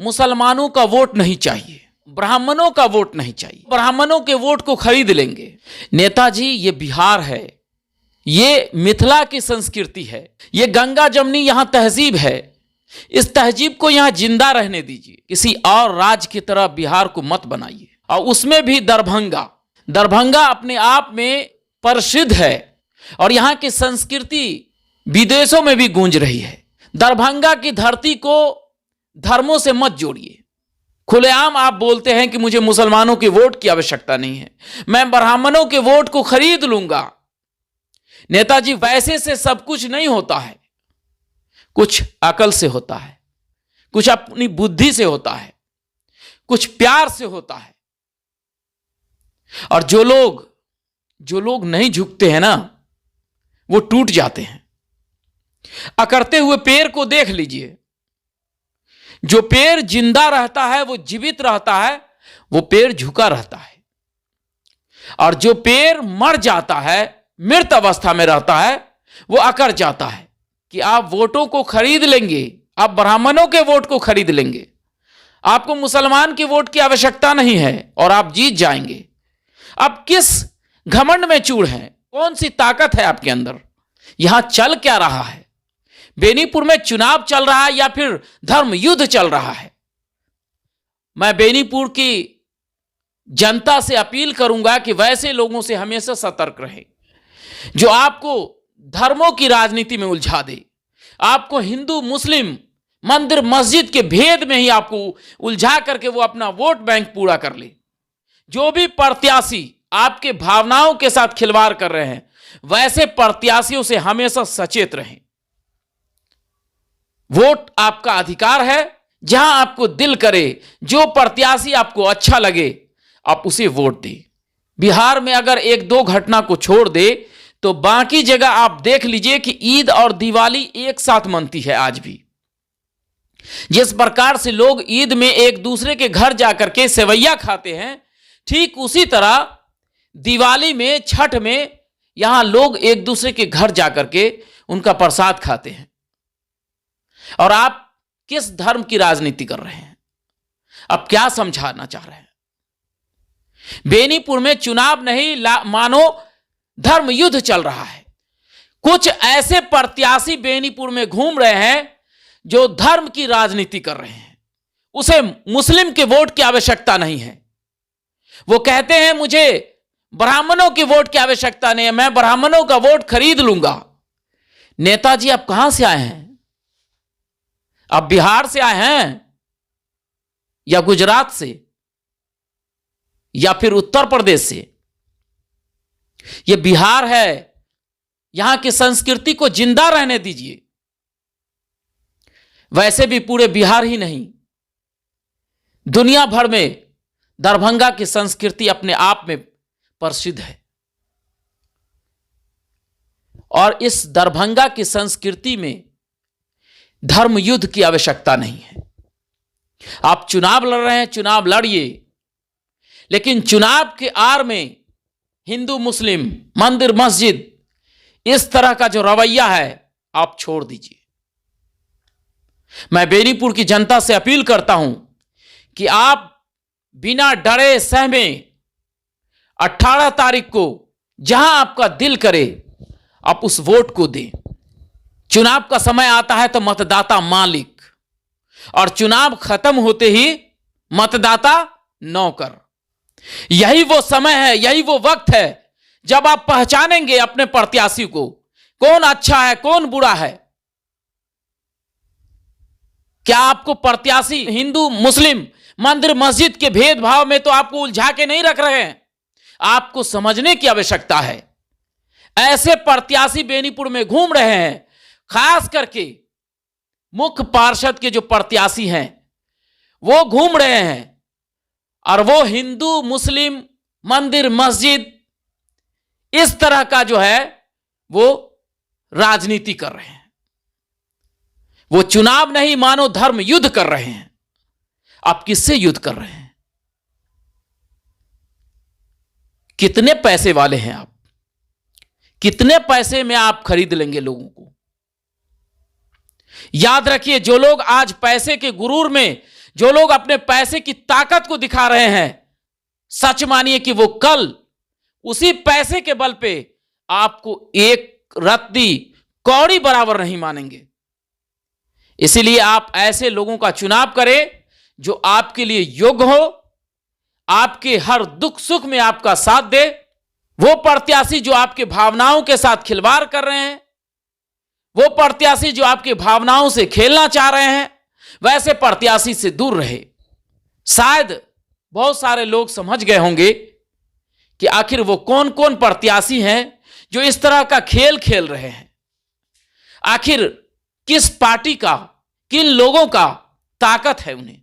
मुसलमानों का वोट नहीं चाहिए, ब्राह्मणों का वोट नहीं चाहिए, ब्राह्मणों के वोट को खरीद लेंगे। नेताजी, ये बिहार है, ये मिथिला की संस्कृति है, ये गंगा जमनी यहां तहजीब है। इस तहजीब को यहां जिंदा रहने दीजिए। किसी और राज्य की तरह बिहार को मत बनाइए। और उसमें भी दरभंगा अपने आप में प्रसिद्ध है और यहां की संस्कृति विदेशों में भी गूंज रही है। दरभंगा की धरती को धर्मों से मत जोड़िए। खुलेआम आप बोलते हैं कि मुझे मुसलमानों के वोट की आवश्यकता नहीं है, मैं ब्राह्मणों के वोट को खरीद लूंगा। नेताजी, वैसे से सब कुछ नहीं होता है, कुछ अकल से होता है, कुछ अपनी बुद्धि से होता है, कुछ प्यार से होता है। और जो लोग नहीं झुकते हैं ना, वो टूट जाते हैं। अकड़ते हुए पेड़ को देख लीजिए। जो पेड़ जिंदा रहता है, वो जीवित रहता है, वो पेड़ झुका रहता है। और जो पेड़ मर जाता है, मृत अवस्था में रहता है, वो अकड़ जाता है। कि आप वोटों को खरीद लेंगे, आप ब्राह्मणों के वोट को खरीद लेंगे, आपको मुसलमान के वोट की आवश्यकता नहीं है और आप जीत जाएंगे। आप किस घमंड में चूर हैं? कौन सी ताकत है आपके अंदर? यहां चल क्या रहा है? बेनीपुर में चुनाव चल रहा है या फिर धर्म युद्ध चल रहा है? मैं बेनीपुर की जनता से अपील करूंगा कि वैसे लोगों से हमेशा सतर्क रहें जो आपको धर्मों की राजनीति में उलझा दे, आपको हिंदू मुस्लिम मंदिर मस्जिद के भेद में ही आपको उलझा करके वो अपना वोट बैंक पूरा कर ले। जो भी प्रत्याशी आपके भावनाओं के साथ खिलवाड़ कर रहे हैं, वैसे प्रत्याशियों से हमेशा सचेत रहें। वोट आपका अधिकार है, जहां आपको दिल करे, जो प्रत्याशी आपको अच्छा लगे, आप उसे वोट दें। बिहार में अगर एक दो घटना को छोड़ दे तो बाकी जगह आप देख लीजिए कि ईद और दिवाली एक साथ मनती है। आज भी जिस प्रकार से लोग ईद में एक दूसरे के घर जाकर के सेवैया खाते हैं, ठीक उसी तरह दिवाली में, छठ में यहां लोग एक दूसरे के घर जाकर के उनका प्रसाद खाते हैं। और आप किस धर्म की राजनीति कर रहे हैं? आप क्या समझाना चाह रहे हैं? बेनीपुर में चुनाव नहीं, मानो धर्म युद्ध चल रहा है। कुछ ऐसे प्रत्याशी बेनीपुर में घूम रहे हैं जो धर्म की राजनीति कर रहे हैं। उसे मुस्लिम के वोट की आवश्यकता नहीं है। वो कहते हैं मुझे ब्राह्मणों के वोट की आवश्यकता नहीं है, मैं ब्राह्मणों का वोट खरीद लूंगा। नेताजी, आप कहां से आए हैं? आप बिहार से आए हैं या गुजरात से या फिर उत्तर प्रदेश से? यह बिहार है, यहां की संस्कृति को जिंदा रहने दीजिए। वैसे भी पूरे बिहार ही नहीं, दुनिया भर में दरभंगा की संस्कृति अपने आप में प्रसिद्ध है। और इस दरभंगा की संस्कृति में धर्म युद्ध की आवश्यकता नहीं है। आप चुनाव लड़ रहे हैं, चुनाव लड़िए, लेकिन चुनाव के आड़ में हिंदू मुस्लिम मंदिर मस्जिद इस तरह का जो रवैया है, आप छोड़ दीजिए। मैं बेनीपुर की जनता से अपील करता हूं कि आप बिना डरे सहमे 18 तारीख को जहां आपका दिल करे, आप उस वोट को दें। चुनाव का समय आता है तो मतदाता मालिक, और चुनाव खत्म होते ही मतदाता नौकर। यही वो समय है, यही वो वक्त है जब आप पहचानेंगे अपने प्रत्याशी को, कौन अच्छा है कौन बुरा है। क्या आपको प्रत्याशी हिंदू मुस्लिम मंदिर मस्जिद के भेदभाव में तो आपको उलझा के नहीं रख रहे हैं? आपको समझने की आवश्यकता है। ऐसे प्रत्याशी बेनीपुर में घूम रहे हैं, खास करके मुख्य पार्षद के जो प्रत्याशी हैं वो घूम रहे हैं, और वो हिंदू मुस्लिम मंदिर मस्जिद इस तरह का जो है वो राजनीति कर रहे हैं। वो चुनाव नहीं, मानो धर्म युद्ध कर रहे हैं। आप किससे युद्ध कर रहे हैं? कितने पैसे वाले हैं आप? कितने पैसे में आप खरीद लेंगे लोगों को? याद रखिए, जो लोग आज पैसे के गुरूर में जो लोग अपने पैसे की ताकत को दिखा रहे हैं, सच मानिए कि वो कल उसी पैसे के बल पे आपको एक रत्ती कौड़ी बराबर नहीं मानेंगे। इसीलिए आप ऐसे लोगों का चुनाव करें जो आपके लिए योग्य हो, आपके हर दुख सुख में आपका साथ दे। वो प्रत्याशी जो आपके भावनाओं के साथ खिलवाड़ कर रहे हैं, वो प्रत्याशी जो आपकी भावनाओं से खेलना चाह रहे हैं, वैसे प्रत्याशी से दूर रहे। शायद बहुत सारे लोग समझ गए होंगे कि आखिर वो कौन कौन प्रत्याशी हैं जो इस तरह का खेल खेल रहे हैं। आखिर किस पार्टी का, किन लोगों का ताकत है उन्हें।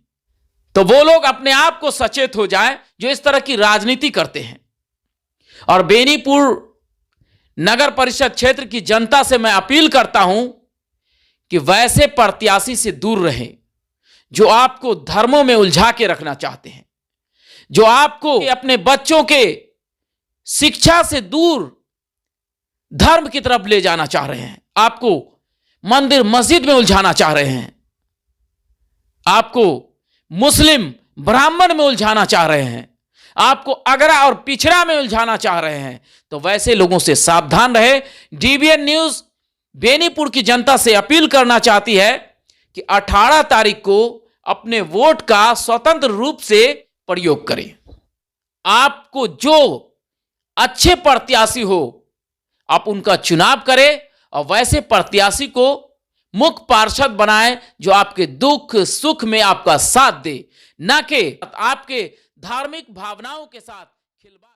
तो वो लोग अपने आप को सचेत हो जाएं जो इस तरह की राजनीति करते हैं। और बेनीपुर नगर परिषद क्षेत्र की जनता से मैं अपील करता हूं कि वैसे प्रत्याशी से दूर रहें जो आपको धर्मों में उलझा के रखना चाहते हैं, जो आपको अपने बच्चों के शिक्षा से दूर धर्म की तरफ ले जाना चाह रहे हैं, आपको मंदिर मस्जिद में उलझाना चाह रहे हैं, आपको मुस्लिम ब्राह्मण में उलझाना चाह रहे हैं, आपको अगरा और पिछड़ा में उलझाना चाह रहे हैं। तो वैसे लोगों से सावधान रहे। डीबीएन न्यूज बेनीपुर की जनता से अपील करना चाहती है कि 18 तारीख को अपने वोट का स्वतंत्र रूप से प्रयोग करें। आपको जो अच्छे प्रत्याशी हो आप उनका चुनाव करें और वैसे प्रत्याशी को मुख्य पार्षद बनाएं जो आपके दुख सुख में आपका साथ दे, न कि आपके धार्मिक भावनाओं के साथ खिलवाड़।